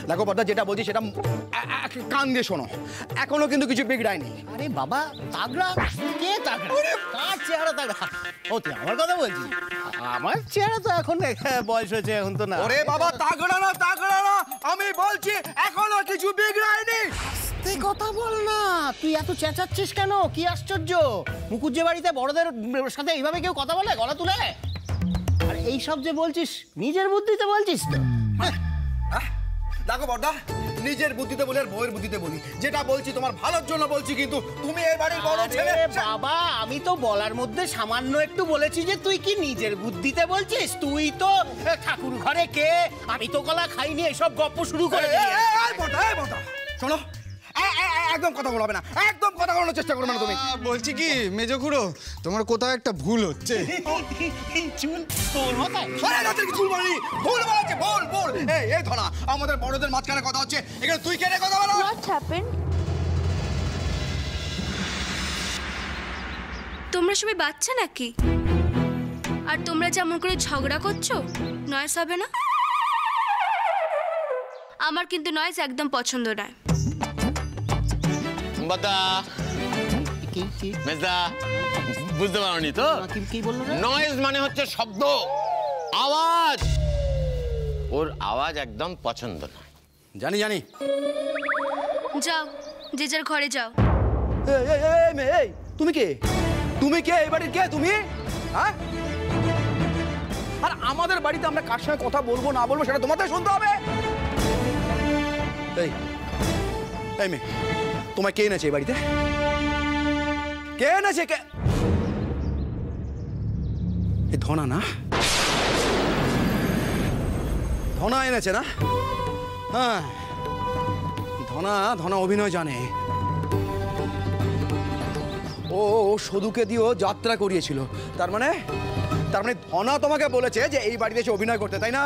দেখো বড়দা, যেটা বলছি সেটা কান দিয়ে শোনো, এখনো কিন্তু কিছু বিগড়ায়নি। আরে বাবা, তাগড়া কে তাগড়া? কার চেহারা তাগড়া? ও তুই আমার কথা বলছিস? আমার চেহারা তো এখন বয়স হয়েছে, এখন তো না। ওরে বাবা, তাগড়া না, আমি বলছি এখনো কিছু বিগড়ায়নি। তুই কথা বল না, তুই এত চেঁচাচ্ছিস কেন? কি আশ্চর্য, মুকুজ্জে বাড়িতে বড়দের সাথে এইভাবে কেউ কথা বলে গলা তুলে? আর এইসব যে বলছিস নিজের বুদ্ধিতে বলছিস তো? দেখো বড়দা, নিজের বুদ্ধিতে বলি আর বউয়ের বুদ্ধিতে বলি, যেটা বলছি তোমার ভালোর জন্য বলছি, কিন্তু তুমি এই বাড়ির বড় ছেলে। বাবা, আমি তো বলার মধ্যে সামান্য একটু বলেছি যে তুই কি নিজের বুদ্ধিতে বলছিস? তুই তো ঠাকুর ঘরে কে, আমি তো কলা খাইনি, এসব গপ্প শুরু করে শোনো, একদম কথা বলবে না, একদম কথা বলার চেষ্টা করবে না তুমি। বলছি কি মেজো খুড়ো, তোমার কোথাও একটা ভুল হচ্ছে। চুল তোর মাথায়? ভুল বলি, ভুল বলেছে, ভুল। এই ধনা, আমাদের বড়দের মাঝখানে কথা হচ্ছে, এখানে তুই কেন কথা বলো? What happened? তোমরা সবাই বাচ্চা নাকি? আর তোমরা যেমন করে ঝগড়া করছো, নয়েজ হবে না? আমার কিন্তু নয়েজ একদম পছন্দ নয়। বুঝতে পারোনি তো? কি বললো? নয়েজ মানে হচ্ছে শব্দ, আওয়াজ। ওর আওয়াজ একদম পছন্দ নয়। জানি। যাও, যে যার ঘরে যাও। এই তুমি কে? এই বাড়ির কে তুমি? হ্যাঁ, আর আমাদের বাড়িতে আমরা কার সঙ্গে কথা বলবো না বলবো সেটা তোমাদের শুনতে হবে। এই মেয়ে, তোমায় কে এনেছে এই বাড়িতে? কে এনেছে? কে? ধনা না? ধনা এনেছে না? হ্যাঁ, ধনা অভিনয় জানে। ও সদুকে দিয়েও যাত্রা করিয়েছিল। তার মানে ধনা তোমাকে বলেছে যে এই বাড়িতে এসে অভিনয় করতে, তাই না?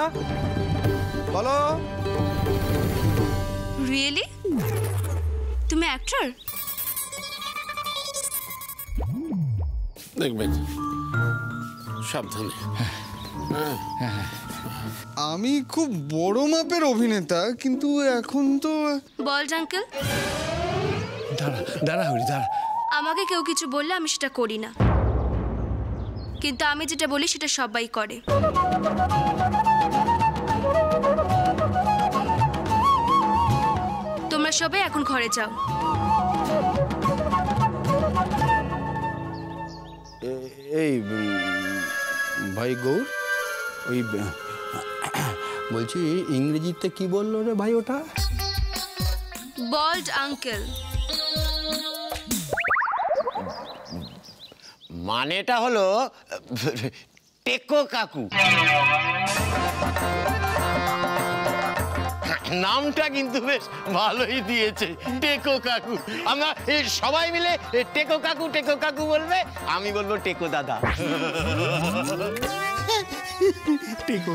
বলো। রিয়েলি? তুমি অ্যাক্টর? দেখবেন, সাবধানে। আমি খুব বড় মাপের অভিনেতা, কিন্তু এখন তো। বল আঙ্কেল। দাঁড়া হরি, দাঁড়া। আমাকে কেউ কিছু বললে আমি সেটা করি না, কিন্তু আমি যেটা বলি সেটা সবাই করে। তোমরা সবাই এখন ঘরে যাও। এই ভাই গৌর, ওই বলছি ইংরেজিতে কি বললো রে ভাই ওটা? বল্ড আঙ্কেল। মানেটা হলো টেকো কাকু। নামটা কিন্তু বেশ ভালোই দিয়েছে, টেকো কাকু। আমরা সবাই মিলে টেকো কাকু বলবে, আমি বলবো টেকো দাদা। টেকো।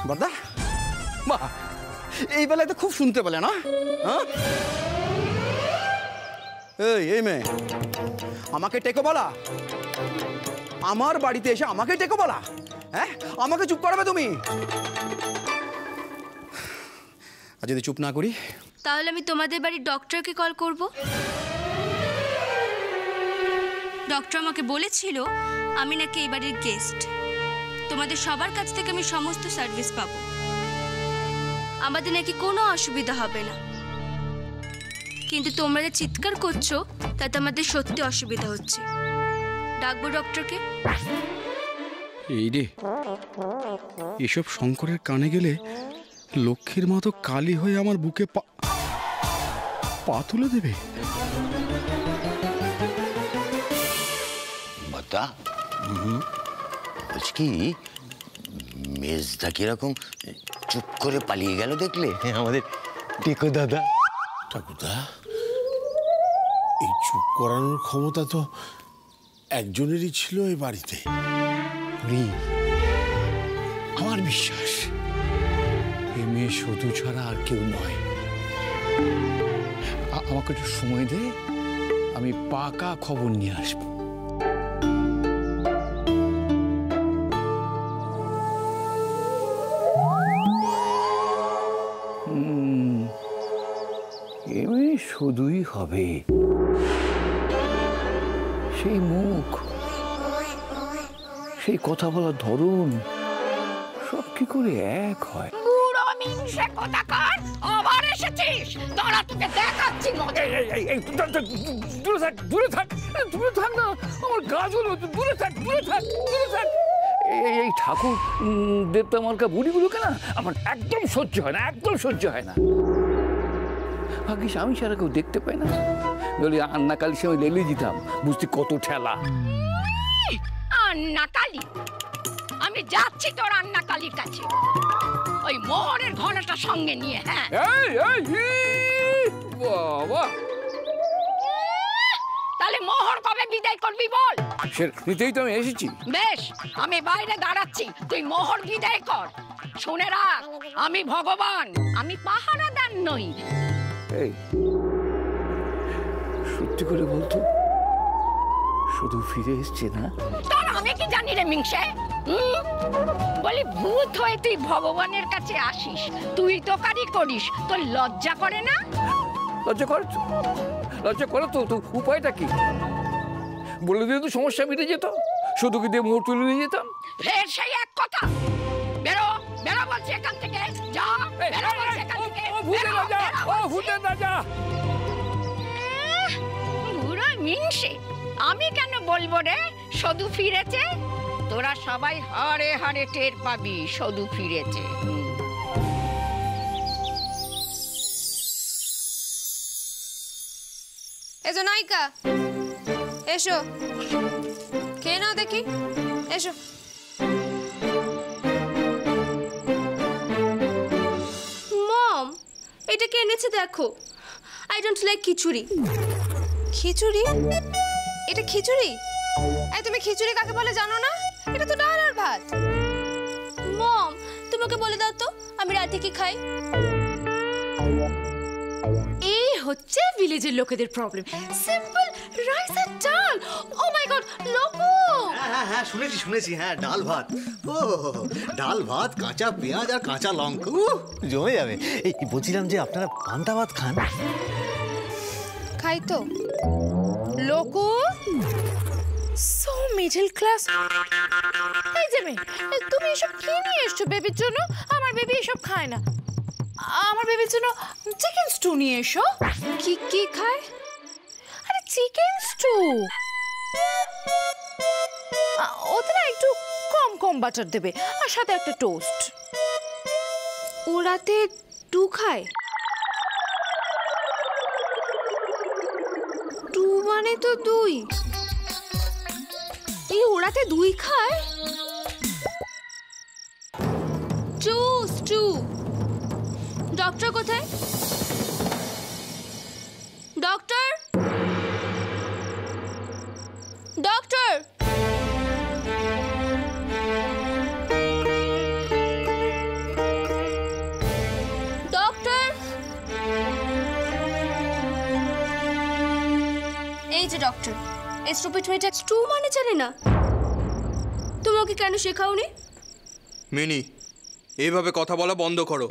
বড়দা, বাহ, এই বেলায় তো খুব শুনতে পেলে না? এই মেয়ে, আমাকে টেকো বলা? আমার বাড়িতে এসে আমাকে টেকো বলা? হ্যাঁ, আমাকে চুপ করাবে তুমি? আর যদি চুপ না করি তাহলে আমি তোমাদের বাড়ির ডক্টরকে কল করব। ডক্টর আমাকে বলেছিল আমি নাকি এই বাড়ির গেস্ট, তোমাদের সবার কাছ থেকে আমি সমস্ত সার্ভিস পাবো, আমাদের নাকি কোনো অসুবিধা হবে না। কিন্তু তোমরা যে চিৎকার করছো তাতে আমাদের সত্যি অসুবিধা হচ্ছে। ডাকবো ডক্টরকে? এই রে, এসব শঙ্করের কানে গেলে লক্ষ্মীর মতো কালি হয়ে আমার বুকে পা তুলে দেবে। বলছি কি, মেজদা কিরকম চুপ করে পালিয়ে গেল দেখলে? আমাদের টেকো দাদা। ঠাকুরদা, এই চুপ করানোর ক্ষমতা তো একজনেরই ছিল এই বাড়িতে। আমার বিশ্বাস এ মেয়ে শুধু ছাড়া আর কেউ নয়। আমাকে একটু সময় দে, আমি পাকা খবর নিয়ে আসবো। শুধুই হবে। সেই মুখ, সেই কথা বলার ধরন, সব কি করে এক হয়? বুড়ো মিংসে কোথাকার, আবার এসেছিস? দাঁড়া, তোকে দেখাচ্ছি মজা। দূরে থাক, দূরে থাক, দূরে থাক না, আমার গাছ হলো, দূরে থাক, দূরে থাক, দূরে থাক। এই ঠাকুর দেবতা মার্কা বুড়িগুলোকে না আমার একদম সহ্য হয় না, একদম সহ্য হয় না। ভাগ্যিস আমি সারা কেউ দেখতে পাই না, বলি আন্না কালির সময় লেলে দিতাম, বুঝতে কত ঠেলা। আন্না কালী? আমি যাচ্ছি তোর আন্না কালীর কাছে, ওই মোহরের ঘোড়াটা সঙ্গে নিয়ে। হ্যাঁ, বাবা, তাহলে মোহর কবে বিদায় করবি বল? সে নিতেই তো আমি এসেছি। বেশ, আমি বাইরে দাঁড়াচ্ছি, তুই মোহর বিদায় কর। শুনে রাখ, আমি ভগবান, আমি পাহারাদার নই। এই সত্যি করে বলতো, শুধু ফিরে এসছে না? তোর আমি কি জানি রে মিংসে? বলি ভূত হয়ে তুই ভগবানের কাছে আসিস, তুই তো কারি করিস, তোর লজ্জা করে না? লজ্জা করে, লজ্জা করে তো। তো উপায়টা কি? বলে দিলে তো সমস্যা মিটে যেত, শুধু কি দিয়ে মোহর তুলে নিয়ে যেতাম। ফের সেই এক কথা, বেরো বেরো বলছি এখান থেকে, যা বেরো বলছি এখান থেকে। বুড়ো মিংসে, আমি কেন বলবো রে সদু ফিরেছে? তোরা সবাই হাড়ে হাড়ে টের পাবি সদু ফিরেছে। এসো নায়িকা, এসো, খেয়ে নাও দেখি, এসো। মম, এটা কে এনেছে দেখো। আই ডোন্ট লাইক খিচুড়ি। খিচুড়ি? এটা খিচুড়ি? এই তুমি খিচুড়ি কাকে বলে জানো না? এটা তো ডাল আর ভাত। মম, তোমাকে বলে দাও তো আমি রাতে কি খাই। এই হচ্ছে ভিলেজের লোকেদের প্রবলেম, সিম্পল রাইস আর ডাল। ও মাই গড, লোকো! হ্যাঁ হ্যাঁ, শুনেছি শুনেছি, হ্যাঁ ডাল ভাত। ও ডাল ভাত, কাঁচা পেঁয়াজ আর কাঁচা লঙ্কা, জমে যাবে। এই বলছিলাম যে আপনারা পান্তা ভাত খান? খাই তো। লোকো সো মিডল ক্লাস। এই যে মেয়ে, তুমি এসব কি নিয়ে এসছো বেবির জন্য? আমার বেবি এসব খায় না। আমার বেবির জন্য চিকেন স্টু নিয়ে এসো। কি কি খায়? আরে চিকেন স্টু, ওতে না একটু কম কম বাটার দেবে, আর সাথে একটা টোস্ট। ও রাতে টু খায়? টু মানে তো দুই। এই ওরাতে দুই খায়? টু স্টু। ডক্টর কোথায়? Doctor, doctor. ডক্টর, এই যে ডক্টর। এই স্টুপিড মেয়েটা স্টু মানে জানে না। তোমাকে কেন শেখাওনি? মিনি, এইভাবে কথা বলা বন্ধ করো।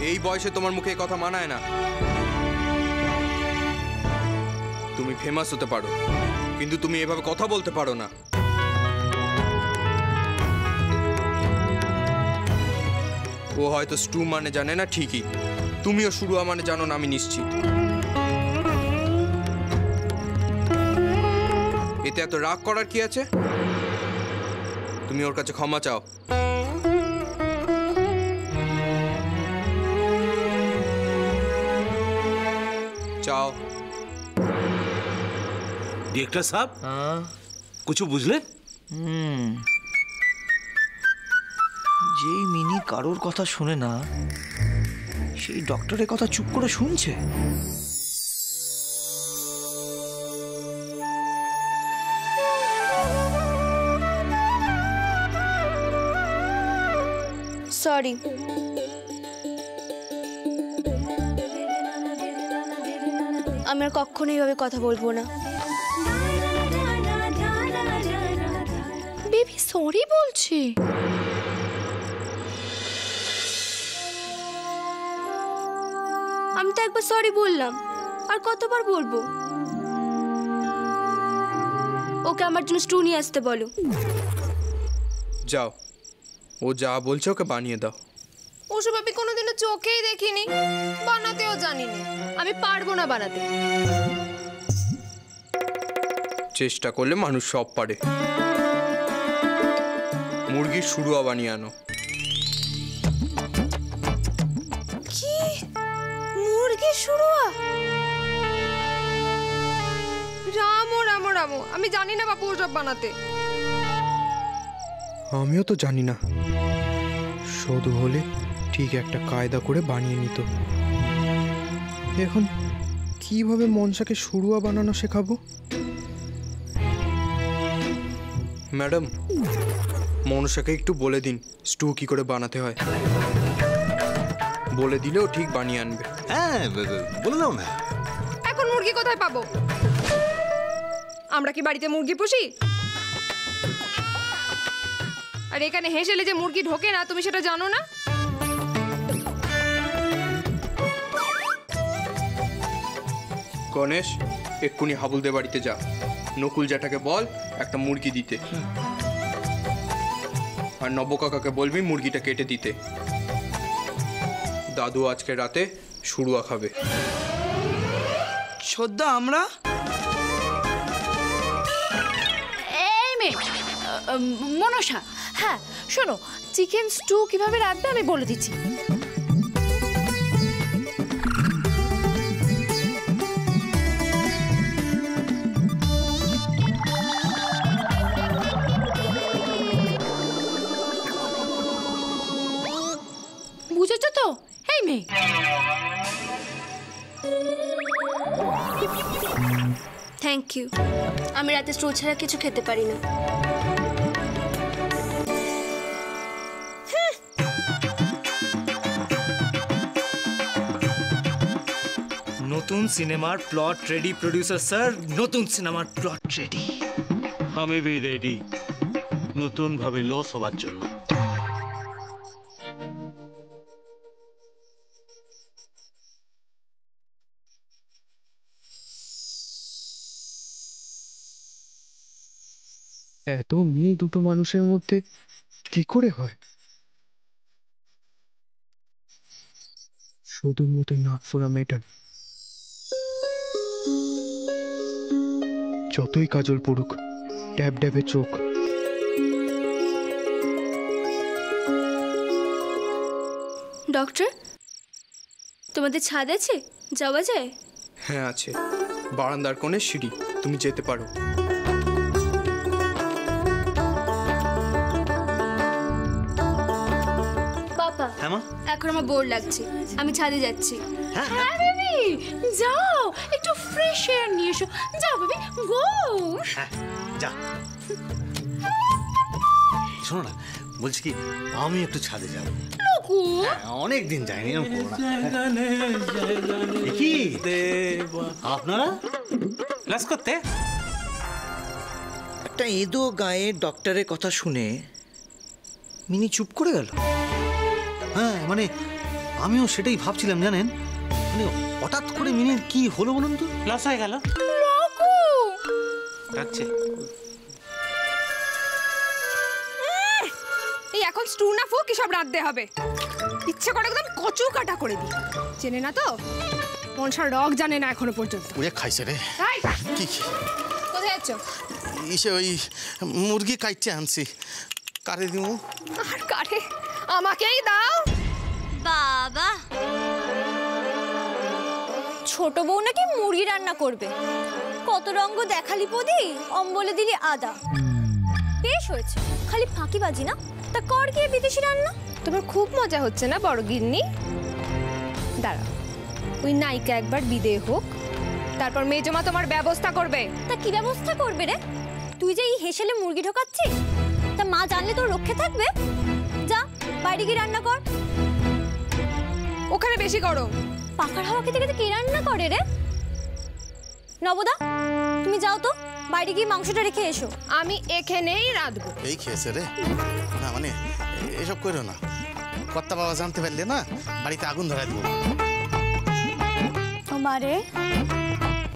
এই বয়সে তোমার মুখে এই কথা মানায় না। তুমি ফেমাস হতে পারো, কিন্তু তুমি এভাবে কথা বলতে পারো না। ও হয়তো স্টু মানে জানে না ঠিকই, তুমিও শুরুয়া মানে জানো না আমি নিশ্চিত। এতে এত রাগ করার কি আছে? তুমি ওর কাছে ক্ষমা চাও। চাও। ডিরেক্টর সাহেব, কিছু বুঝলেন? যেই মিনি কারোর কথা শুনে না, সেই ডক্টরের কথা চুপ করে শুনছে। সরি। আমি আর কখনো এইভাবে কথা বলবো না। বেবি সরি বলছি। সরি বললাম, আর কতবার বলবো? ওকে আমার জন্য স্টু নিয়ে আসতে বলো। যাও, ও যা বলছে ওকে বানিয়ে দাও। ওসব আমি কোনোদিনও চোখেই দেখিনি, বানাতেও জানি না। আমি পারবো না বানাতে। চেষ্টা করলে মানুষ সব পারে। মুরগির শুরুয়া বানিয়ে আনো। কি? মুরগির শুরুয়া? রামো রামো রামো, আমি জানি না বাপু ওসব বানাতে। আমিও তো জানি না। শুধু হলে ঠিক একটা কায়দা করে বানিয়ে নিত। এখন কিভাবে মনসাকে শুরুয়া বানানো শেখাবো? ম্যাডাম, মনসাকে একটু বলে দিন স্টু কি করে বানাতে হয়। বলে দিলেও ঠিক বানিয়ে আনবে। হ্যাঁ, বলে দাও না। এখন মুরগি কোথায় পাবো? আমরা কি বাড়িতে মুরগি পুষি? আর এখানে হেসেলে যে মুরগি ঢোকে না, তুমি সেটা জানো না? গণেশ, এক্ষুনি হাবুলদের বাড়িতে যা। নকুল জ্যাঠাকে বল একটা মুরগি দিতে, আর নব্য কাকাকে বলবি মুরগিটা কেটে দিতে। দাদু আজকে রাতে শুরুয়া খাবে। শ্রদ্ধা, আমরা এই মেয়ে মনসা, হ্যাঁ শোনো, চিকেন স্টু কিভাবে রাঁধবে আমি বলে দিচ্ছি। বুঝেছো তো? এই মেয়ে, থ্যাংক ইউ। আমি রাতে স্টু ছাড়া কিছু খেতে পারি না। নতুন সিনেমার প্লট রেডি প্রডিউসার স্যার, নতুন সিনেমার প্লট রেডি। আমি বি রেডি নতুন ভাবে লস হওয়ার জন্য। এত মিল দুটো মানুষের মধ্যে কি করে হয়? শুধু মতো নাক ফোড়া মেয়েটা, যতই কাজল পড়ুক, ড্যাব ড্যাবে চোখ। ডক্টর, তোমাদের ছাদ আছে, যাওয়া যায়? হ্যাঁ আছে, বারান্দার কোণে সিঁড়ি, তুমি যেতে পারো। পাপা, হ্যাঁ মা? এখন আমার বোর লাগছে, আমি ছাদে যাচ্ছি। হ্যাঁ বেবি, যাও একটু ফ্রেশ এয়ার নিয়ে এসো। যাও বেবি, গো। হ্যাঁ, যা। শোনো না, বলছি কি, আমি একটু ছাদে যাবো। লোকু, অনেক দিন যাইনি, এরকম করো না। কি আপনারা ক্লাস করতে? একটা এদো গায়ে ডক্টরের কথা শুনে মিনি চুপ করে গেল। হ্যাঁ, মানে আমিও সেটাই ভাবছিলাম, জানেন, মানে হঠাৎ করে মিনির কি হলো বলুন তো? ক্লাস হয়ে গেল। লোকু ডাকছে। এই এখন স্টু না ফুক কি সব রাঁধতে হবে? ইচ্ছে করে একদম কচু কাটা করে দিই। চেনে না তো, মনসার রগ জানে না এখনো পর্যন্ত। ওরে খাইছে রে। এই, কি কোথায় যাচ্ছ? ইসে ওই মুরগি কাইটে আনছি, কারে দিমু? আর কাঠে আমাকেই দাও। বাবা, ছোট বউ নাকি মুরগি রান্না করবে। কত রঙ্গ দেখালি পদি, অম্বলে দিলি আদা। বেশ হয়েছে, খালি ফাঁকিবাজি না, তা কর গিয়ে বিদেশি রান্না। তোমার খুব মজা হচ্ছে না বড় গিন্নি? দাঁড়াও, ওই নায়িকা একবার বিদেয় হোক, তারপর মেজমা তোমার ব্যবস্থা করবে। তা কি ব্যবস্থা করবে রে? তুই যে এই হেসেলে মুরগি ঢোকাচ্ছিস, তা মা জানলে তোর রক্ষে থাকবে? যা বাইরে গিয়ে রান্না কর। ওখানে বেশি গরম। পাখার হাওয়া খেতে খেতে কে রান্না করে রে? নবদা, তুমি যাও তো, বাইরে গিয়ে মাংসটা রেখে এসো। আমি এখানেই রাঁধবো। এই খেয়েছে রে। না মানে এসব করো না, কর্তা বাবা জানতে পারলে না বাড়িতে আগুন ধরাই দেবো। মারে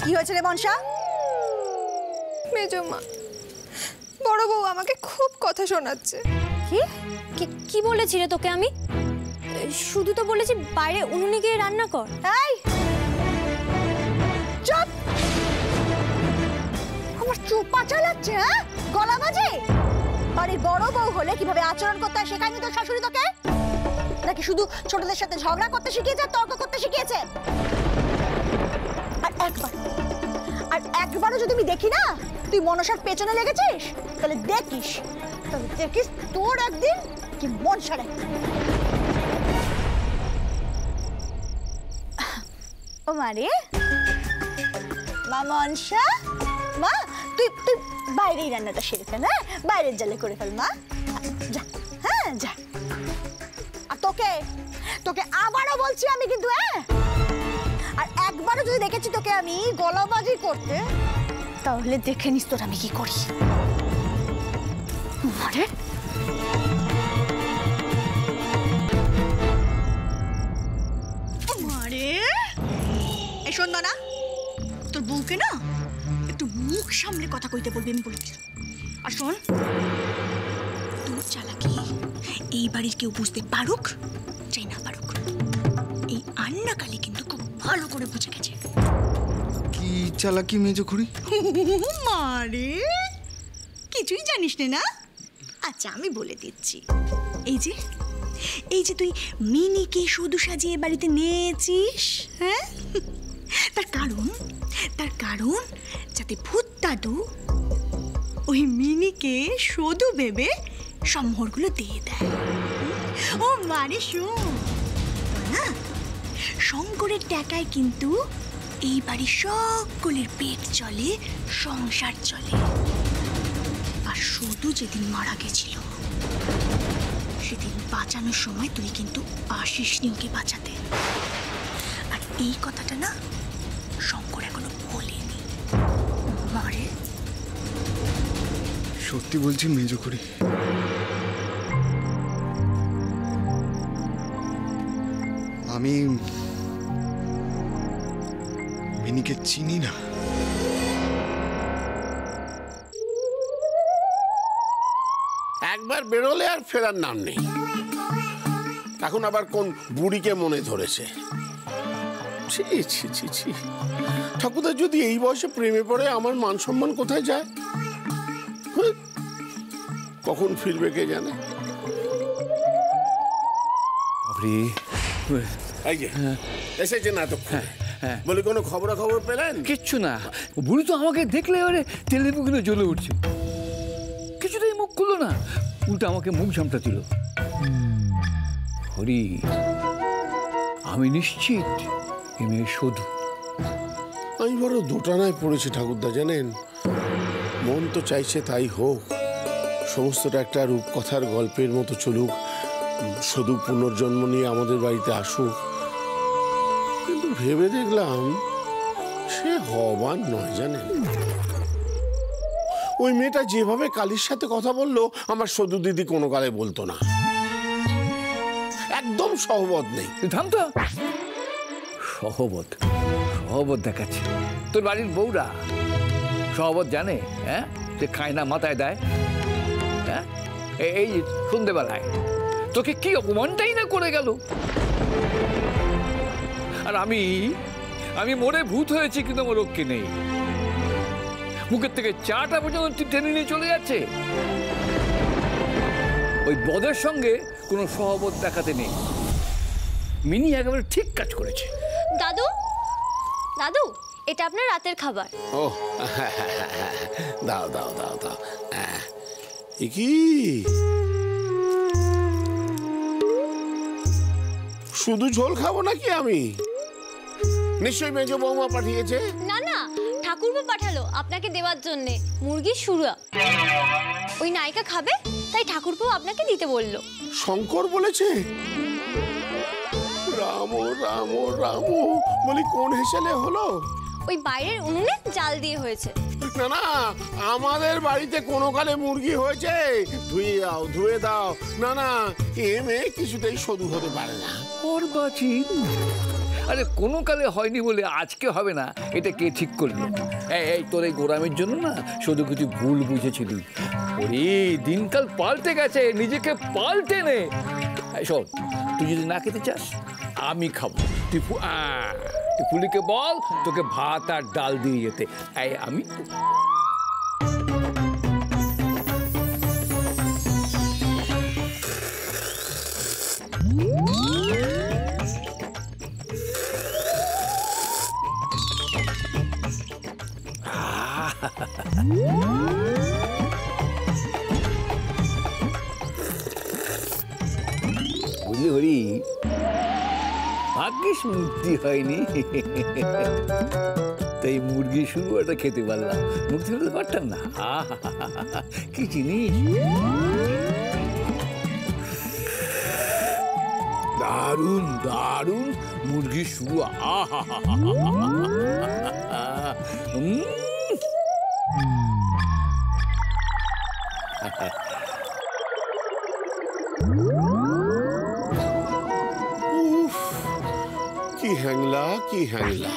কি হয়েছে রে মনসা? মেজমা, বড় বউ আমাকে খুব কথা শোনাচ্ছে। কি বলেছিলে তোকে আমি? শুধু তো বলেছি বাইরে উনুনে গিয়ে রান্না কর। এই চুপ! আমার চুপা চালাচ্ছে, হ্যাঁ? গলা বাজে? বাড়ির বড় বউ হলে কিভাবে আচরণ করতে হয় শেখায়নি তোর শাশুড়ি তোকে? নাকি শুধু ছোটদের সাথে ঝগড়া করতে শিখিয়েছে, তর্ক করতে শিখিয়েছে? আর একবারও যদি আমি দেখি না তুই মনসার পেছনে লেগেছিস, তাহলে দেখিস তোর একদিন কি মনসার একদিন। ও মারে মা মনসা, মা তুই বাইরেই রান্নাটা সেরে ফেল, হ্যাঁ? বাইরের জালে করে ফেল মা, যা। হ্যাঁ যা। আর তোকে আবারও বলছি আমি কিন্তু, হ্যাঁ? আর একবারও যদি দেখেছি তোকে আমি গলাবাজি করতে, তাহলে দেখে নিস তোর আমি কি করি। আরে এই শোন না, তোর বউকে না একটু মুখ সামলে কথা কইতে বলবি, আমি বলে দিলাম। আর শোন, তোর চালাকি এই বাড়ির কেউ বুঝতে পারুক চাই না পারুক, এই আন্নাকালি কিন্তু খুব ভালো করে বুঝে গেছে। কি চালাকি মেজো খুড়ি? মারে কিছুই জানিস না? আচ্ছা আমি বলে দিচ্ছি। এই যে তুই মিনিকে শুধু সাজিয়ে বাড়িতে নিয়েছিস, হ্যাঁ? তার কারণ যাতে ভূত দাদু ওই মিনিকে শুধু ভেবে সম্মোহরগুলো দিয়ে দেয়। ও মানে শোন না, শঙ্করের টাকায় কিন্তু এই বাড়ির সকলের পেট চলে, সংসার চলে। আর শুধু যেদিন মারা গেছিল সেদিন বাঁচানোর সময় তুই কিন্তু আসিসনি ওকে বাঁচাতে। আর এই কথাটা না শঙ্কর এখনো বলেনি। মারে সত্যি বলছি মেজো খুড়ি, আমি মিনিকে চিনি না। একবার বেরোলে আর ফেরার নাম নেই। এখন আবার কোন বুড়িকে মনে ধরেছে। ছি ছি ছি ছি, ঠাকুরদা যদি এই বয়সে প্রেমে পড়ে আমার মান সম্মান কোথায় যায়? কখন ফিরবে কে জানে। এই যে এসেছে না তো, বলি কোনো খবরাখবর পেলেন? কিচ্ছু না, বুড়ি তো আমাকে দেখলে এবারে তেলের মুখে জ্বলে উঠছে। কিছুতেই মুখ খুললো না, উল্টো আমাকে মুখ ঝামটা দিল। হরি, আমি নিশ্চিত এ মেয়ে শুধু। আমি বড় দোটানায় পড়েছি ঠাকুরদা, জানেন। মন তো চাইছে তাই হোক, সমস্তটা একটা রূপকথার গল্পের মতো চলুক, শুধু পুনর্জন্ম নিয়ে আমাদের বাড়িতে আসুক। কিন্তু ভেবে দেখলাম সে হবার নয়, জানেন। ওই মেয়েটা যেভাবে কালীর সাথে কথা বললো, আমার সদু দিদি কোনো কালে বলতো না। একদম সহবত নেই। থাম তো, সহবত দেখাচ্ছে তোর বাড়ির বউরা। সহবত জানে, হ্যাঁ? যে খায় না মাথায় দেয়। হ্যাঁ, এই সন্ধ্যেবেলায় তোকে কি অপমানটাই না করে গেল। আর আমি মরে ভূত হয়েছি, কিন্তু আমার রক্ষে নেই। মুখের থেকে চাটা পর্যন্ত টেনে নিয়ে চলে যাচ্ছে। ওই বদের সঙ্গে কোনো সহবত দেখাতে নেই। মিনি একেবারে ঠিক কাজ করেছে। দাদু, এটা আপনার রাতের খাবার। ও দাও দাও দাও দাও। কি শুধু ঝোল খাবো নাকি আমি? নিশ্চয়ই মেজো বৌমা পাঠিয়েছে। না, ঠাকুরপো পাঠালো আপনাকে দেওয়ার জন্যে মুরগির সুরা। ওই নায়িকা খাবে, তাই ঠাকুরপো আপনাকে দিতে বললো। শঙ্কর বলেছে? রাম রাম রাম, বলি কোন হেসেলে হলো? ওই বাইরের উনুনে জাল দিয়ে হয়েছে। না, আমাদের বাড়িতে কোনো কালে মুরগি হয়েছে। ধুয়ে দাও। না, এ মেয়ে কিছুতেই সদু হতে পারে না। ওর বাজি, আরে কোনো কালে হয়নি বলে আজকে হবে না এটা কে ঠিক করলো? এই তোর এই গোরামের জন্য না শুধু কিছু ভুল বুঝেছিলি। ওরে দিনকাল পাল্টে গেছে, নিজেকে পাল্টে নে। শোন, তুই যদি না খেতে চাস আমি খাবো। তুই পুলিকে বল তোকে ভাত আর ডাল দিয়ে যেতে। আমি বুঝলি হরি, ভাগ্যিস মুক্তি হয়নি, তাই মুরগি শুরু একটা খেতে পারলাম, মুক্তি হতে পারতাম না। কি জিনিস, দারুণ দারুণ মুরগি শুরু। কি হ্যাংলা, কি হ্যাংলা।